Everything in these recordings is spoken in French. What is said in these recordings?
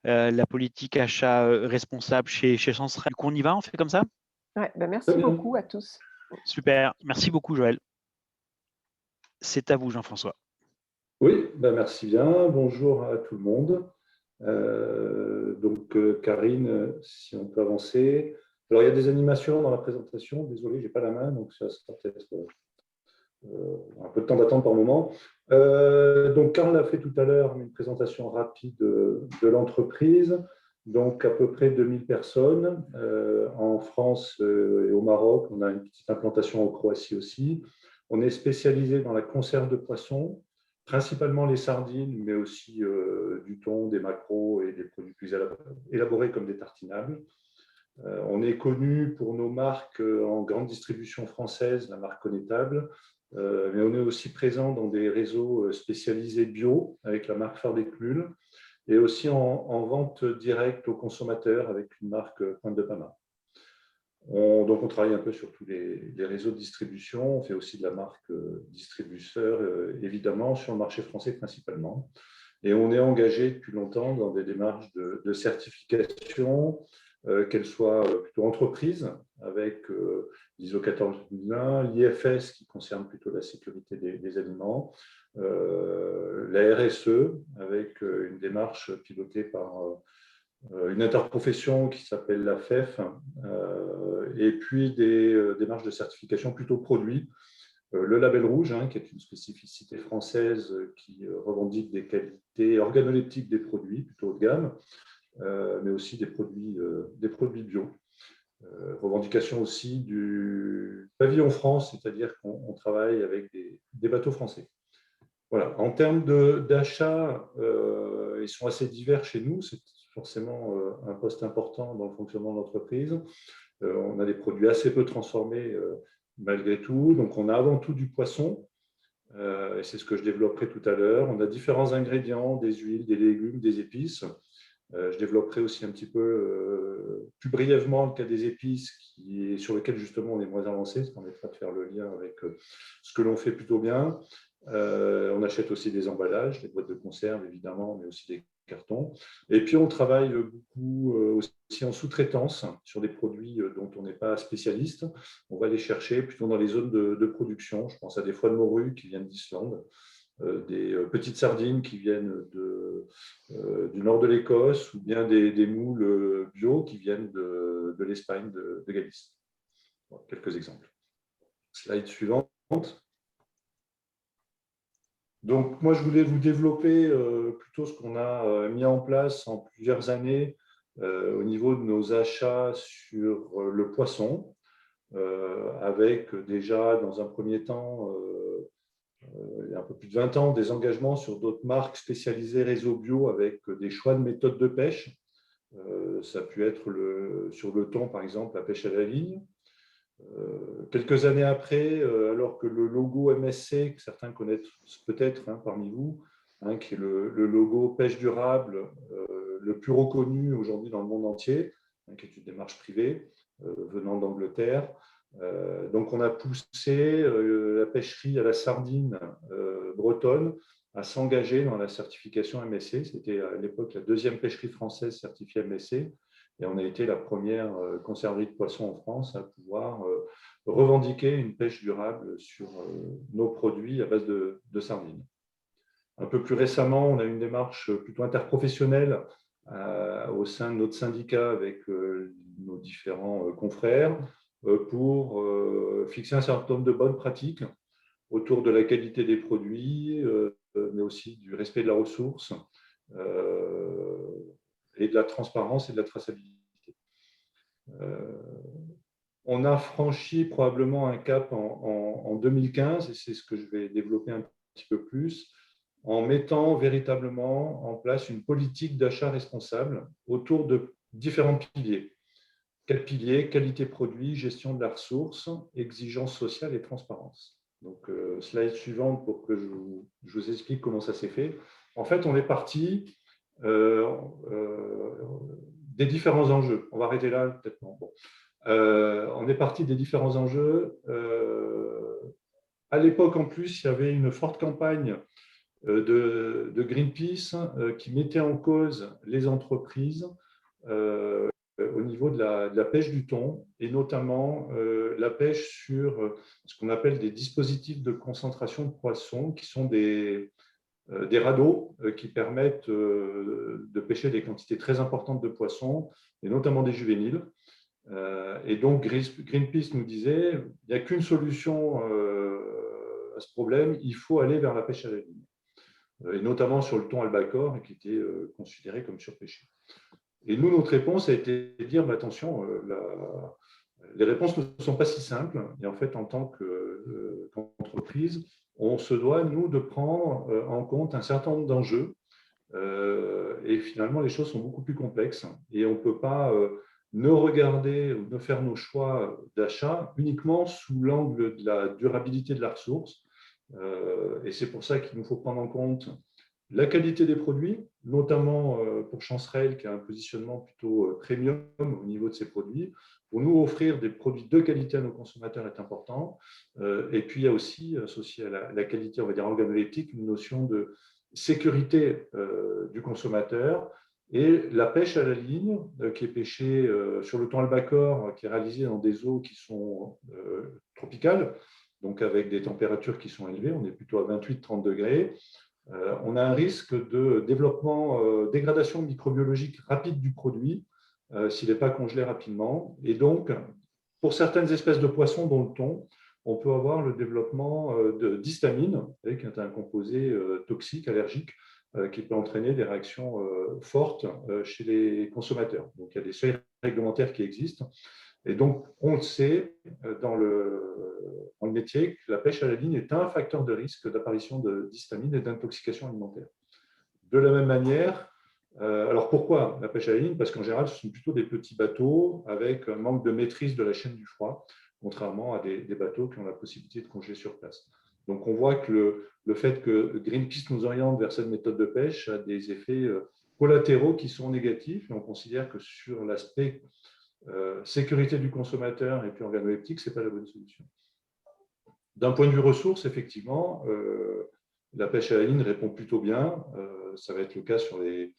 la politique achat responsable chez Sensrad. Du coup, on y va, on fait comme ça? Ouais, bah Très merci bien. beaucoup à tous. Super, merci beaucoup Joël. C'est à vous Jean-François. Oui, merci bien. Bonjour à tout le monde. Karine, si on peut avancer. Alors, il y a des animations dans la présentation. Désolé, je n'ai pas la main, donc ça sera peut-être un peu de temps d'attente par moment. Karl l'a fait tout à l'heure, une présentation rapide de l'entreprise. Donc, à peu près 2000 personnes en France et au Maroc. On a une petite implantation en Croatie aussi. On est spécialisé dans la conserve de poissons, principalement les sardines, mais aussi du thon, des maquereaux et des produits plus élaborés comme des tartinables. On est connu pour nos marques en grande distribution française, la marque Connétable, mais on est aussi présent dans des réseaux spécialisés bio avec la marque Phare des Cmules et aussi en vente directe aux consommateurs avec une marque Pointe de Pama. On travaille un peu sur tous les réseaux de distribution. On fait aussi de la marque distributeur, évidemment, sur le marché français principalement. Et on est engagé depuis longtemps dans des démarches de certification, qu'elles soient plutôt entreprises, avec l'ISO 14001, l'IFS qui concerne plutôt la sécurité des aliments, la RSE, avec une démarche pilotée par une interprofession qui s'appelle la FEF, et puis des démarches de certification plutôt produits. Le label rouge, qui est une spécificité française qui revendique des qualités organoleptiques des produits, plutôt haut de gamme, mais aussi des produits bio. Revendication aussi du pavillon France, c'est-à-dire qu'on travaille avec des bateaux français. Voilà. En termes d'achat, ils sont assez divers chez nous. C'est forcément un poste important dans le fonctionnement de l'entreprise. On a des produits assez peu transformés malgré tout. Donc, on a avant tout du poisson. Et c'est ce que je développerai tout à l'heure. On a différents ingrédients, des huiles, des légumes, des épices. Je développerai aussi un petit peu plus brièvement le cas des épices sur lequel justement on est moins avancé. Ça permettra de faire le lien avec ce que l'on fait plutôt bien. On achète aussi des emballages, des boîtes de conserve évidemment, mais aussi des cartons. Et puis on travaille beaucoup aussi en sous-traitance sur des produits dont on n'est pas spécialiste. On va les chercher plutôt dans les zones de production. Je pense à des foies de morue qui viennent d'Islande, des petites sardines qui viennent du nord de l'Écosse, ou bien des moules bio qui viennent de l'Espagne, de Galice. Bon, quelques exemples. Slide suivante. Donc, moi, je voulais vous développer plutôt ce qu'on a mis en place en plusieurs années au niveau de nos achats sur le poisson, avec déjà, dans un premier temps, il y a un peu plus de 20 ans, des engagements sur d'autres marques spécialisées réseau bio avec des choix de méthodes de pêche. Ça a pu être sur le thon, par exemple, la pêche à la ligne. Quelques années après, alors que le logo MSC, que certains connaissent peut-être parmi vous, qui est le logo pêche durable le plus reconnu aujourd'hui dans le monde entier, qui est une démarche privée venant d'Angleterre. Donc, on a poussé la pêcherie à la sardine bretonne à s'engager dans la certification MSC. C'était à l'époque la deuxième pêcherie française certifiée MSC. Et on a été la première conserverie de poissons en France à pouvoir revendiquer une pêche durable sur nos produits à base de sardines. Un peu plus récemment, on a une démarche plutôt interprofessionnelle au sein de notre syndicat avec nos différents confrères pour fixer un certain nombre de bonnes pratiques autour de la qualité des produits, mais aussi du respect de la ressource et de la transparence et de la traçabilité. On a franchi probablement un cap en 2015, et c'est ce que je vais développer un petit peu plus, en mettant véritablement en place une politique d'achat responsable autour de différents piliers. 4 piliers: qualité produit, gestion de la ressource, exigence sociale et transparence. Donc, slide suivante pour que je vous explique comment ça s'est fait. En fait, on est parti des différents enjeux. On va arrêter là, peut-être non. Bon. On est parti des différents enjeux. À l'époque, en plus, il y avait une forte campagne de Greenpeace qui mettait en cause les entreprises au niveau de la pêche du thon, et notamment la pêche sur ce qu'on appelle des dispositifs de concentration de poissons, qui sont des radeaux qui permettent de pêcher des quantités très importantes de poissons, et notamment des juvéniles. Et donc Greenpeace nous disait, il n'y a qu'une solution à ce problème, il faut aller vers la pêche à la ligne, et notamment sur le thon albacore, qui était considéré comme surpêché. Et nous, notre réponse a été de dire, attention, les réponses ne sont pas si simples. Et en fait, en tant qu'entreprise, on se doit, nous, de prendre en compte un certain nombre d'enjeux. Et finalement, les choses sont beaucoup plus complexes. Et on ne peut pas ne regarder ou ne faire nos choix d'achat uniquement sous l'angle de la durabilité de la ressource. Et c'est pour ça qu'il nous faut prendre en compte la qualité des produits, notamment pour Chancerelle, qui a un positionnement plutôt premium au niveau de ses produits. Pour nous, offrir des produits de qualité à nos consommateurs est important. Et puis, il y a aussi, associé à la qualité, on va dire, organoleptique, une notion de sécurité du consommateur. Et la pêche à la ligne, qui est pêchée sur le thon albacore, qui est réalisée dans des eaux qui sont tropicales, donc avec des températures qui sont élevées, on est plutôt à 28-30 degrés. On a un risque de développement, dégradation microbiologique rapide du produit s'il n'est pas congelé rapidement. Et donc, pour certaines espèces de poissons, dont le thon, on peut avoir le développement d'histamine, qui est un composé toxique, allergique, qui peut entraîner des réactions fortes chez les consommateurs. Donc, il y a des seuils réglementaires qui existent. Et donc, on le sait dans le métier que la pêche à la ligne est un facteur de risque d'apparition d'histamine et d'intoxication alimentaire. De la même manière, alors pourquoi la pêche à la ligne? Parce qu'en général, ce sont plutôt des petits bateaux avec un manque de maîtrise de la chaîne du froid, contrairement à des bateaux qui ont la possibilité de congeler sur place. Donc, on voit que le fait que Greenpeace nous oriente vers cette méthode de pêche a des effets collatéraux qui sont négatifs, et on considère que sur l'aspect sécurité du consommateur et puis organoleptique, ce n'est pas la bonne solution. D'un point de vue ressources, effectivement, la pêche à la ligne répond plutôt bien. Ça va être le cas sur les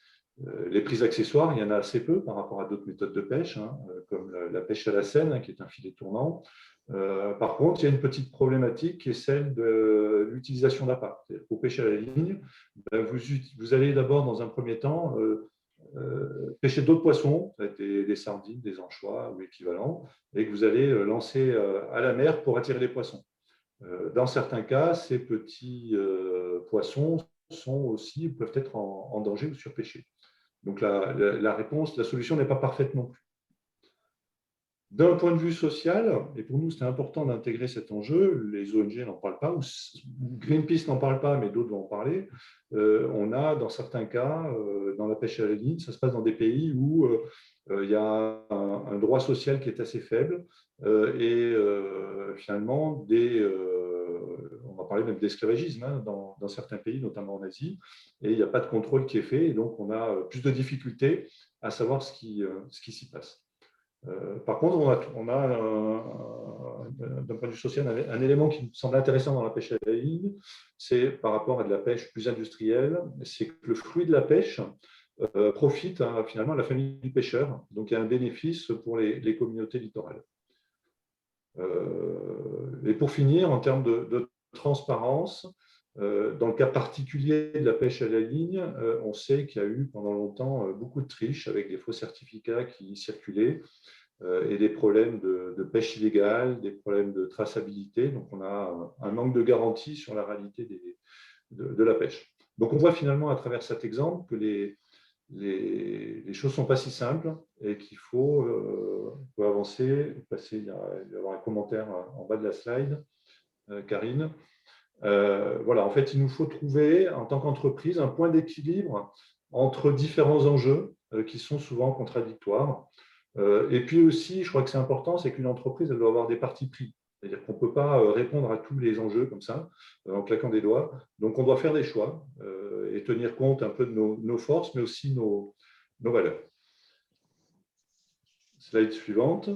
prises accessoires. Il y en a assez peu par rapport à d'autres méthodes de pêche, comme la pêche à la Seine, qui est un filet tournant. Par contre, il y a une petite problématique qui est celle de l'utilisation d'appât. Pour pêcher à la ligne, vous allez d'abord, dans un premier temps, pêcher d'autres poissons, des sardines, des anchois ou équivalents, et que vous allez lancer à la mer pour attirer les poissons. Dans certains cas, ces petits poissons peuvent être en danger ou surpêchés. Donc la réponse, la solution n'est pas parfaite non plus. D'un point de vue social, et pour nous c'était important d'intégrer cet enjeu, les ONG n'en parlent pas, ou Greenpeace n'en parle pas, mais d'autres vont en parler. On a dans certains cas, dans la pêche à la ligne, ça se passe dans des pays où il y a un droit social qui est assez faible, et finalement, on va parler même d'esclavagisme dans certains pays, notamment en Asie, et il n'y a pas de contrôle qui est fait, et donc on a plus de difficultés à savoir ce qui s'y passe. Par contre, on a d'un point de vue social, un élément qui me semble intéressant dans la pêche à la ligne, c'est par rapport à de la pêche plus industrielle, c'est que le fruit de la pêche profite finalement à la famille du pêcheur, donc il y a un bénéfice pour les communautés littorales. Et pour finir, en termes de transparence, dans le cas particulier de la pêche à la ligne, on sait qu'il y a eu pendant longtemps beaucoup de triches avec des faux certificats qui circulaient et des problèmes de pêche illégale, des problèmes de traçabilité. Donc, on a un manque de garantie sur la réalité de la pêche. Donc, on voit finalement à travers cet exemple que les choses ne sont pas si simples et qu'il faut avancer. Il va y avoir un commentaire en bas de la slide, Karine. Voilà, en fait, il nous faut trouver, en tant qu'entreprise, un point d'équilibre entre différents enjeux qui sont souvent contradictoires. Et puis aussi, je crois que c'est important, c'est qu'une entreprise, elle doit avoir des partis pris. C'est-à-dire qu'on ne peut pas répondre à tous les enjeux comme ça, en claquant des doigts. Donc, on doit faire des choix et tenir compte un peu de nos forces, mais aussi nos valeurs. Slide suivante.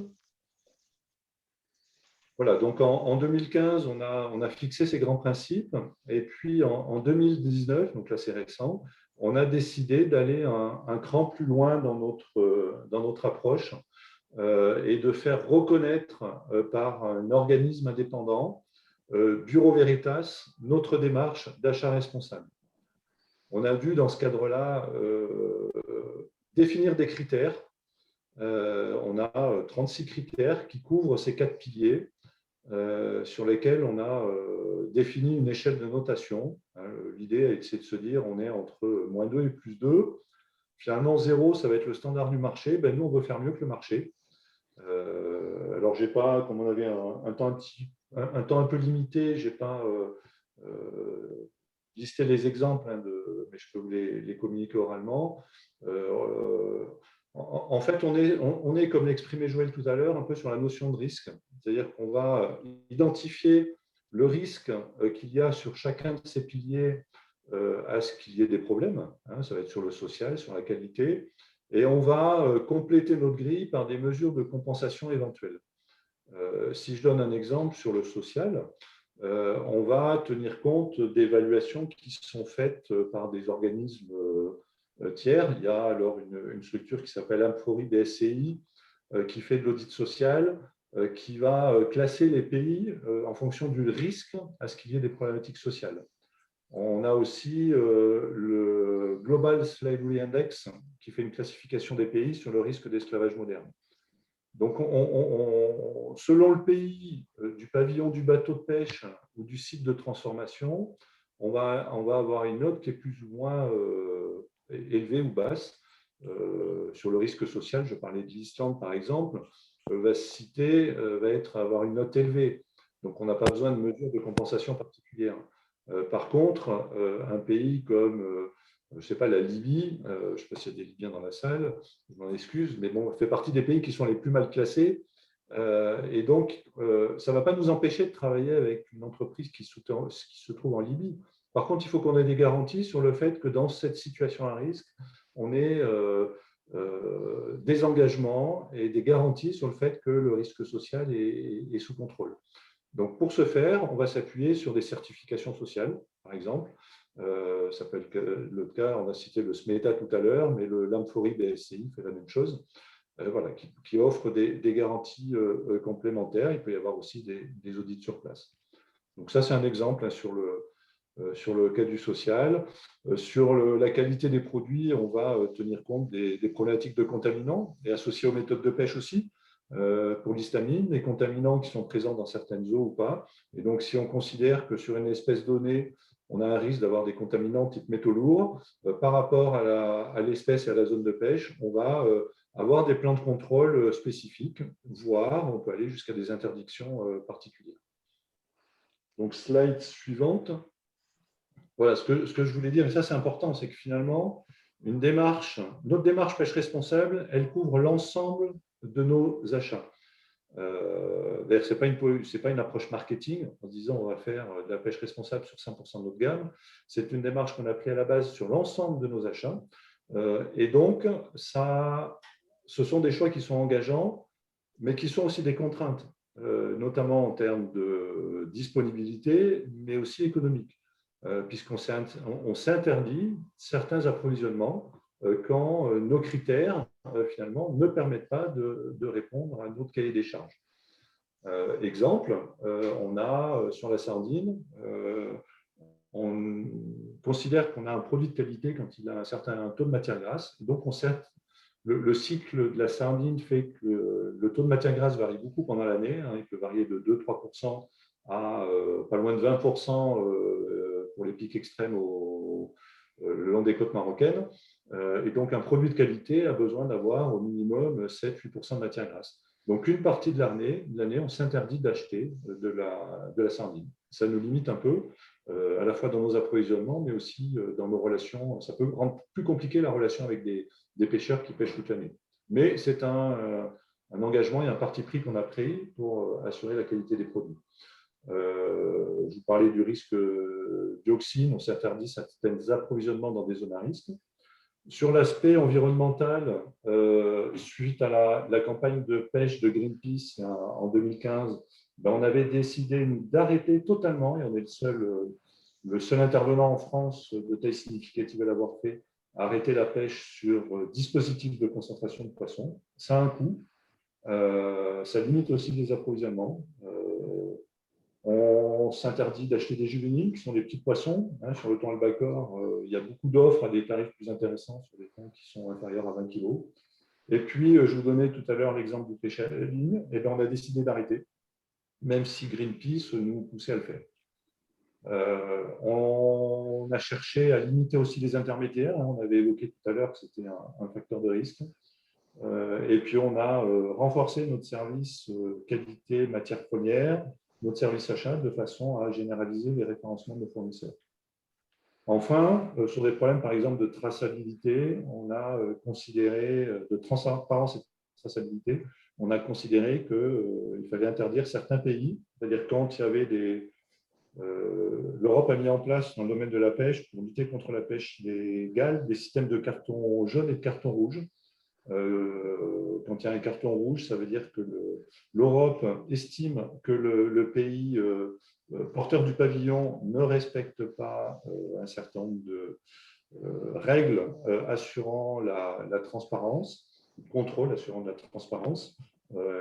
Voilà, donc en 2015, on a fixé ces grands principes. Et puis en 2019, donc là c'est récent, on a décidé d'aller un cran plus loin dans notre approche et de faire reconnaître par un organisme indépendant, Bureau Veritas, notre démarche d'achat responsable. On a dû, dans ce cadre-là, définir des critères. On a 36 critères qui couvrent ces 4 piliers sur lesquels on a défini une échelle de notation. L'idée, c'est de se dire on est entre -2 et +2. Finalement, 0, ça va être le standard du marché. Ben, nous, on veut faire mieux que le marché. Alors, j'ai pas, comme on avait un temps un peu limité, je n'ai pas listé les exemples, mais je peux vous les communiquer oralement. En fait, on est, comme l'exprimait Joël tout à l'heure, un peu sur la notion de risque. C'est-à-dire qu'on va identifier le risque qu'il y a sur chacun de ces piliers à ce qu'il y ait des problèmes. Ça va être sur le social, sur la qualité. Et on va compléter notre grille par des mesures de compensation éventuelles. Si je donne un exemple sur le social, on va tenir compte d'évaluations qui sont faites par des organismes tiers. Il y a alors une structure qui s'appelle Amfori BSCI qui fait de l'audit social, qui va classer les pays en fonction du risque à ce qu'il y ait des problématiques sociales. On a aussi le Global Slavery Index qui fait une classification des pays sur le risque d'esclavage moderne. Donc, selon le pays, du pavillon du bateau de pêche ou du site de transformation, on va avoir une note qui est plus ou moins élevée ou basse. Sur le risque social, je parlais de l'Islande par exemple, va avoir une note élevée. Donc, on n'a pas besoin de mesures de compensation particulières. Par contre, un pays comme, je ne sais pas, la Libye, je ne sais pas s'il y a des Libyens dans la salle, je m'en excuse, mais bon, fait partie des pays qui sont les plus mal classés. Et donc, ça ne va pas nous empêcher de travailler avec une entreprise qui se trouve en Libye. Par contre, il faut qu'on ait des garanties sur le fait que dans cette situation à risque, on ait des engagements et des garanties sur le fait que le risque social est sous contrôle. Donc, pour ce faire, on va s'appuyer sur des certifications sociales, par exemple. Ça peut être le cas, on a cité le SMETA tout à l'heure, mais l'Amfori BSCI fait la même chose, voilà, qui offre des garanties complémentaires. Il peut y avoir aussi des audits sur place. Donc, ça, c'est un exemple sur le cas du social. Sur la qualité des produits, on va tenir compte des problématiques de contaminants et associées aux méthodes de pêche aussi. Pour l'histamine, les contaminants qui sont présents dans certaines eaux ou pas. Et donc, si on considère que sur une espèce donnée, on a un risque d'avoir des contaminants type métaux lourds, par rapport à l'espèce et à la zone de pêche, on va avoir des plans de contrôle spécifiques, voire on peut aller jusqu'à des interdictions particulières. Donc, slide suivante. Voilà, ce que je voulais dire, et ça c'est important, c'est que finalement, notre démarche pêche responsable, elle couvre l'ensemble de nos achats. D'ailleurs, ce n'est pas une approche marketing en disant on va faire de la pêche responsable sur 5% de notre gamme. C'est une démarche qu'on a prise à la base sur l'ensemble de nos achats. Et donc, ce sont des choix qui sont engageants, mais qui sont aussi des contraintes, notamment en termes de disponibilité, mais aussi économiques, puisqu'on s'interdit certains approvisionnements quand nos critères, finalement, ne permettent pas de répondre à notre cahier des charges. Exemple, on a sur la sardine, on considère qu'on a un produit de qualité quand il a un certain taux de matière grasse. Donc, le cycle de la sardine fait que le taux de matière grasse varie beaucoup pendant l'année. Il peut varier de 2-3% à pas loin de 20% pour les pics extrêmes le long des côtes marocaines. Et donc, un produit de qualité a besoin d'avoir au minimum 7-8% de matière grasse. Donc, une partie de l'année, on s'interdit d'acheter de la sardine. Ça nous limite un peu, à la fois dans nos approvisionnements, mais aussi dans nos relations. Ça peut rendre plus compliqué la relation avec des pêcheurs qui pêchent toute l'année. Mais c'est un engagement et un parti pris qu'on a pris pour assurer la qualité des produits. Je vous parlais du risque dioxine, on s'interdit certains approvisionnements dans des zones à risque. Sur l'aspect environnemental, suite à la campagne de pêche de Greenpeace en 2015, on avait décidé d'arrêter totalement, et on est le seul intervenant en France de taille significative à l'avoir fait, arrêter la pêche sur dispositif de concentration de poissons. Ça a un coût. Ça limite aussi les approvisionnements. On s'interdit d'acheter des juvéniles, qui sont des petits poissons. Sur le thon albacore, il y a beaucoup d'offres à des tarifs plus intéressants sur des thons qui sont inférieurs à 20 kg. Et puis, je vous donnais tout à l'heure l'exemple du pêche à la ligne. Et bien, on a décidé d'arrêter, même si Greenpeace nous poussait à le faire. On a cherché à limiter aussi les intermédiaires. On avait évoqué tout à l'heure que c'était un facteur de risque. Et puis, on a renforcé notre service qualité matières premières, notre service achat, de façon à généraliser les référencements de nos fournisseurs. Enfin, sur des problèmes, par exemple, de traçabilité, on a considéré, de transparence et de traçabilité, on a considéré qu'il fallait interdire certains pays, c'est-à-dire quand il y avait l'Europe a mis en place dans le domaine de la pêche, pour lutter contre la pêche illégale, des systèmes de carton jaune et de carton rouge. Quand il y a un carton rouge, ça veut dire que l'Europe estime que le pays porteur du pavillon ne respecte pas un certain nombre de règles assurant la transparence, contrôle assurant la transparence,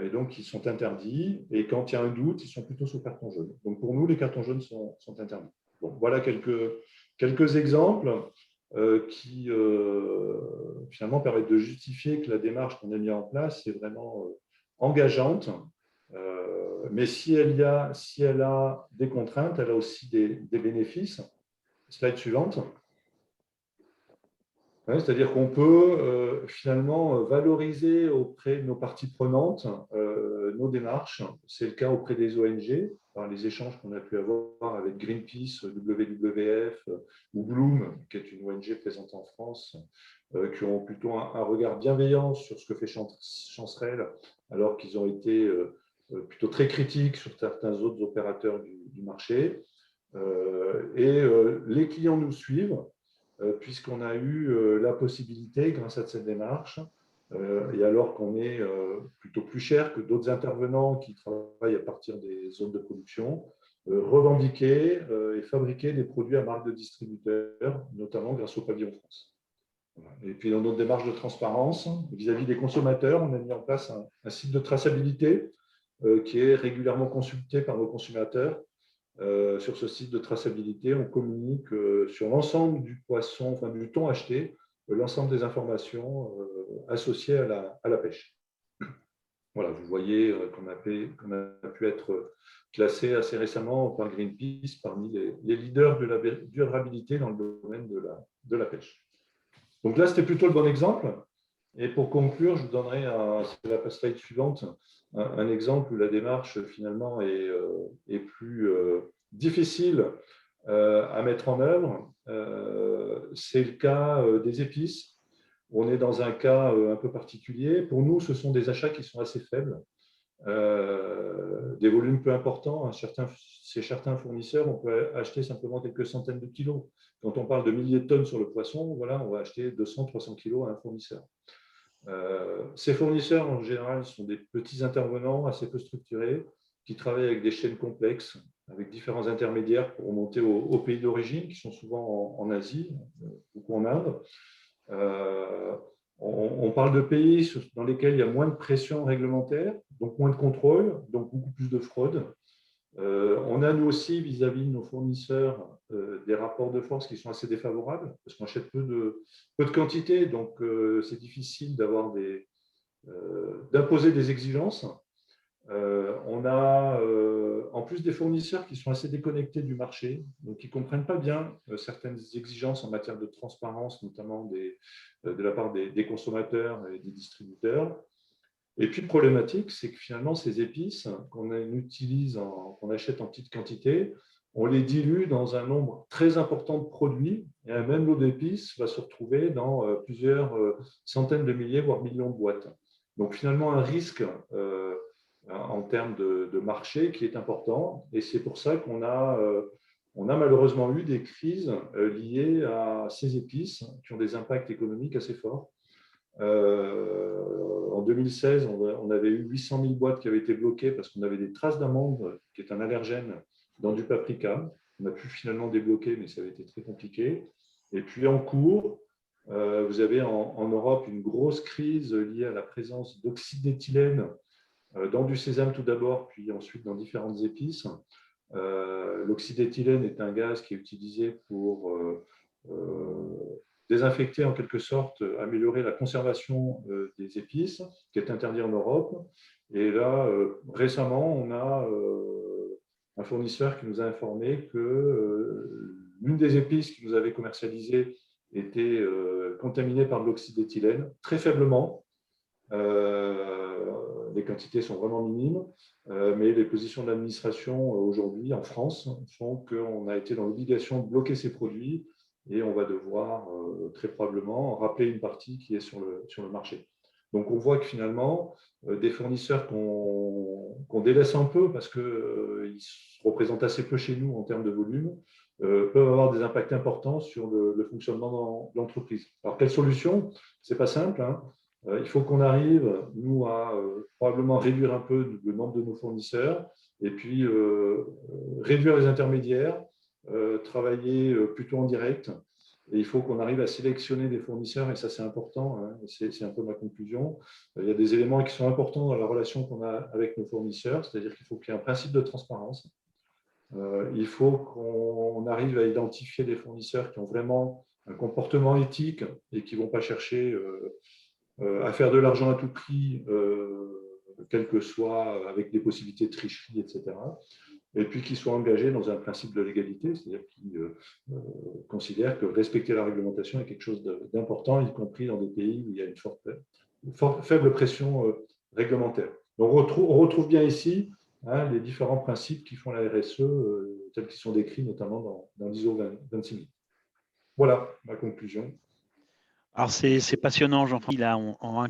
et donc ils sont interdits. Et quand il y a un doute, ils sont plutôt sous carton jaune. Donc pour nous, les cartons jaunes sont interdits. Bon, voilà quelques exemples qui finalement permettent de justifier que la démarche qu'on a mise en place est vraiment engageante. Mais si elle a des contraintes, elle a aussi des bénéfices. Slide suivante. C'est-à-dire qu'on peut finalement valoriser auprès de nos parties prenantes nos démarches. C'est le cas auprès des ONG, par les échanges qu'on a pu avoir avec Greenpeace, WWF ou Bloom, qui est une ONG présente en France, qui ont plutôt un regard bienveillant sur ce que fait Chancerelle, alors qu'ils ont été plutôt très critiques sur certains autres opérateurs du marché. Et les clients nous suivent, puisqu'on a eu la possibilité, grâce à cette démarche, et alors qu'on est plutôt plus cher que d'autres intervenants qui travaillent à partir des zones de production, revendiquer et fabriquer des produits à marque de distributeur, notamment grâce au pavillon France. Et puis dans notre démarche de transparence, vis-à-vis des consommateurs, on a mis en place un site de traçabilité qui est régulièrement consulté par nos consommateurs. Sur ce site de traçabilité, on communique sur l'ensemble du poisson, enfin du thon acheté, l'ensemble des informations associées à la pêche. Voilà, vous voyez qu'on a pu être classé assez récemment par Greenpeace parmi les leaders de la durabilité dans le domaine de la pêche. Donc là, c'était plutôt le bon exemple. Et pour conclure, je vous donnerai, c'est la slide suivante, un exemple où la démarche finalement est plus difficile à mettre en œuvre. C'est le cas des épices. On est dans un cas un peu particulier. Pour nous, ce sont des achats qui sont assez faibles, des volumes peu importants. Chez certains fournisseurs, on peut acheter simplement quelques centaines de kilos. Quand on parle de milliers de tonnes sur le poisson, voilà, on va acheter 200-300 kilos à un fournisseur. Ces fournisseurs, en général, sont des petits intervenants assez peu structurés qui travaillent avec des chaînes complexes, avec différents intermédiaires pour remonter aux pays d'origine, qui sont souvent en Asie, beaucoup en Inde. On parle de pays dans lesquels il y a moins de pression réglementaire, donc moins de contrôle, donc beaucoup plus de fraude. On a nous aussi vis-à-vis de nos fournisseurs des rapports de force qui sont assez défavorables parce qu'on achète peu de quantité, donc c'est difficile d'imposer des exigences. On a en plus des fournisseurs qui sont assez déconnectés du marché, donc qui ne comprennent pas bien certaines exigences en matière de transparence, notamment de la part des consommateurs et des distributeurs. Et puis, problématique, c'est que finalement, ces épices qu'on utilise, qu'on achète en petite quantité, on les dilue dans un nombre très important de produits, et un même lot d'épices va se retrouver dans plusieurs centaines de milliers, voire millions de boîtes. Donc, finalement, un risque en termes de marché qui est important, et c'est pour ça qu'on a malheureusement eu des crises liées à ces épices qui ont des impacts économiques assez forts. En 2016, on avait eu 800 000 boîtes qui avaient été bloquées parce qu'on avait des traces d'amande, qui est un allergène, dans du paprika. On a pu finalement débloquer, mais ça avait été très compliqué. Et puis en cours, vous avez en Europe une grosse crise liée à la présence d'oxyde d'éthylène dans du sésame tout d'abord, puis ensuite dans différentes épices. L'oxyde d'éthylène est un gaz qui est utilisé pour désinfecter en quelque sorte, améliorer la conservation des épices, qui est interdit en Europe. Et là, récemment, on a un fournisseur qui nous a informé que l'une des épices qu'il nous avait commercialisées était contaminée par de l'oxyde d'éthylène, très faiblement. Les quantités sont vraiment minimes, mais les positions de l'administration aujourd'hui en France font qu'on a été dans l'obligation de bloquer ces produits et on va devoir très probablement rappeler une partie qui est sur le marché. Donc on voit que finalement, des fournisseurs qu'on délaisse un peu parce qu'ils représentent assez peu chez nous en termes de volume, peuvent avoir des impacts importants sur le fonctionnement de l'entreprise. Alors quelle solution? Ce n'est pas simple, hein. Il faut qu'on arrive, nous, à probablement réduire un peu le nombre de nos fournisseurs et puis réduire les intermédiaires, travailler plutôt en direct. Et il faut qu'on arrive à sélectionner des fournisseurs, et ça, c'est important, hein, c'est un peu ma conclusion. Il y a des éléments qui sont importants dans la relation qu'on a avec nos fournisseurs, c'est-à-dire qu'il faut qu'il y ait un principe de transparence. Il faut qu'on arrive à identifier des fournisseurs qui ont vraiment un comportement éthique et qui ne vont pas chercher à faire de l'argent à tout prix, quel que soit, avec des possibilités de tricherie, etc. Et puis qu'ils soient engagés dans un principe de légalité, c'est-à-dire qu'ils considèrent que respecter la réglementation est quelque chose d'important, y compris dans des pays où il y a une faible pression réglementaire. Donc on retrouve bien ici les différents principes qui font la RSE, tels qu'ils sont décrits notamment dans l'ISO 26000. Voilà ma conclusion. Alors c'est passionnant, Jean-François. Là, en un